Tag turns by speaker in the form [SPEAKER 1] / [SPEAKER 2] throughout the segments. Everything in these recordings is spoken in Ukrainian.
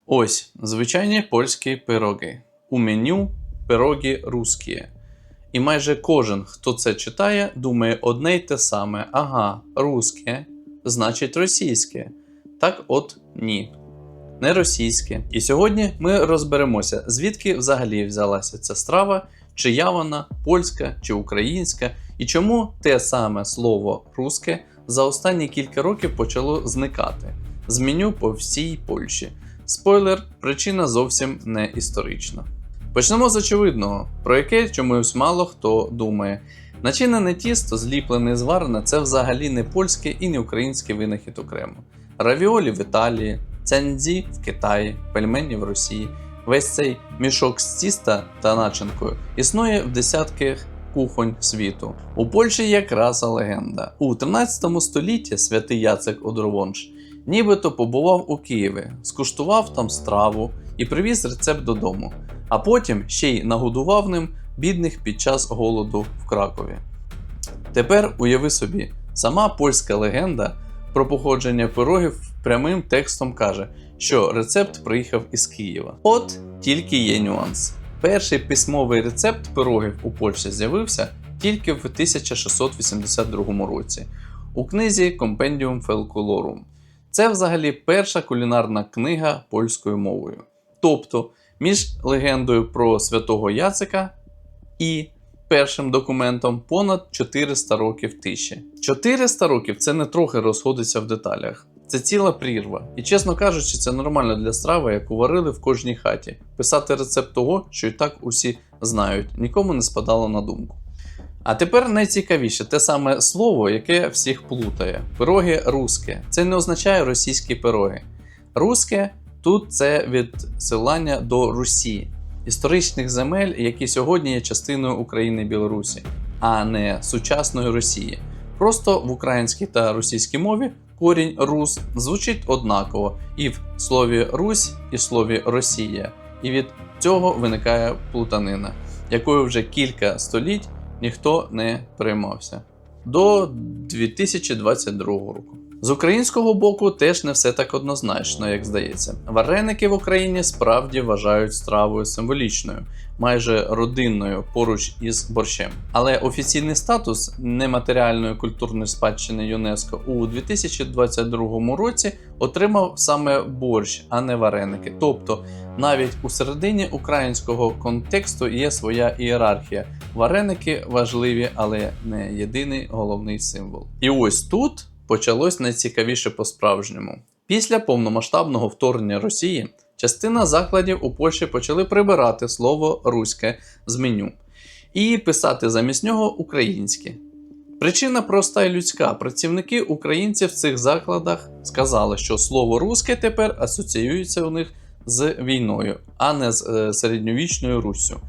[SPEAKER 1] Ось звичайні польські пироги. У меню пироги русські. І майже кожен, хто це читає, думає одне й те саме. Ага, русське, значить російське. Так от ні. Не російське. І сьогодні ми розберемося, звідки взагалі взялася ця страва, чия вона, польська чи українська, і чому те саме слово русське за останні кілька років почало зникати з меню по всій Польщі. Спойлер, причина зовсім не історична. Почнемо з очевидного, про яке чомусь мало хто думає. Начинене тісто, зліплене з варена, це взагалі не польське і не українське винахід окремо. Равіолі в Італії, цяндзі в Китаї, пельмені в Росії. Весь цей мішок з тіста та начинкою існує в десятках кухонь світу. У Польщі є краса легенда. У 13 столітті святий Яцек Одровонж нібито побував у Києві, скуштував там страву і привіз рецепт додому, а потім ще й нагодував ним бідних під час голоду в Кракові. Тепер уяви собі, сама польська легенда про походження пирогів прямим текстом каже, що рецепт приїхав із Києва. От тільки є нюанс. Перший письмовий рецепт пирогів у Польщі з'явився тільки в 1682 році у книзі Compendium Folklorum. Це взагалі перша кулінарна книга польською мовою. Тобто, між легендою про святого Яцека і першим документом понад 400 років тиші. 400 років – це не трохи розходиться в деталях. Це ціла прірва. І чесно кажучи, це нормально для страви, яку варили в кожній хаті. Писати рецепт того, що і так усі знають, нікому не спадало на думку. А тепер найцікавіше, те саме слово, яке всіх плутає. Пироги русське. Це не означає російські пироги. Русське тут це відсилання до Русі, історичних земель, які сьогодні є частиною України і Білорусі, а не сучасної Росії. Просто в українській та російській мові корінь «рус» звучить однаково і в слові «Русь», і в слові «Росія». І від цього виникає плутанина, якою вже кілька століть ніхто не переймався. До 2022 року. З українського боку теж не все так однозначно, як здається. Вареники в Україні справді вважають стравою символічною, майже родинною поруч із борщем. Але офіційний статус нематеріальної культурної спадщини ЮНЕСКО у 2022 році отримав саме борщ, а не вареники. Тобто, навіть у середині українського контексту є своя ієрархія. Вареники важливі, але не єдиний головний символ. І ось тут почалось найцікавіше по-справжньому. Після повномасштабного вторгнення Росії частина закладів у Польщі почали прибирати слово «руське» з меню і писати замість нього українське. Причина проста і людська. Працівники українці в цих закладах сказали, що слово «руське» тепер асоціюється у них з війною, а не з середньовічною Руссю.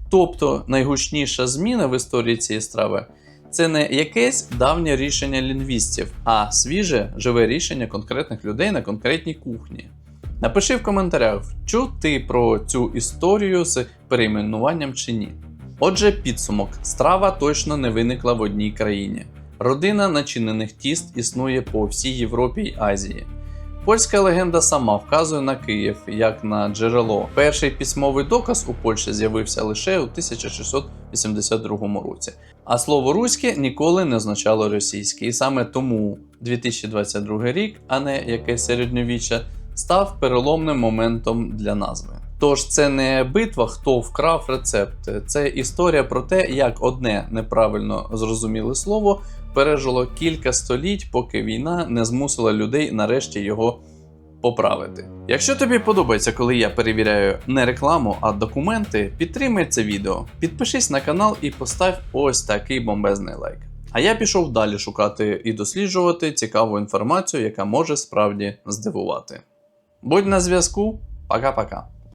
[SPEAKER 1] Тобто найгучніша зміна в історії цієї страви – це не якесь давнє рішення лінгвістів, а свіже, живе рішення конкретних людей на конкретній кухні. Напиши в коментарях, чув ти про цю історію з перейменуванням чи ні. Отже, підсумок. Страва точно не виникла в одній країні. Родина начинених тіст існує по всій Європі й Азії. Польська легенда сама вказує на Київ як на джерело. Перший письмовий доказ у Польщі з'явився лише у 1682 році. А слово «руське» ніколи не означало російське. І саме тому 2022 рік, а не якесь середньовіччя, став переломним моментом для назви. Тож це не битва, хто вкрав рецепт. Це історія про те, як одне неправильно зрозуміле слово пережило кілька століть, поки війна не змусила людей нарешті його поправити. Якщо тобі подобається, коли я перевіряю не рекламу, а документи, підтримай це відео, підпишись на канал і постав ось такий бомбезний лайк. А я пішов далі шукати і досліджувати цікаву інформацію, яка може справді здивувати. Будь на зв'язку, пока-пока.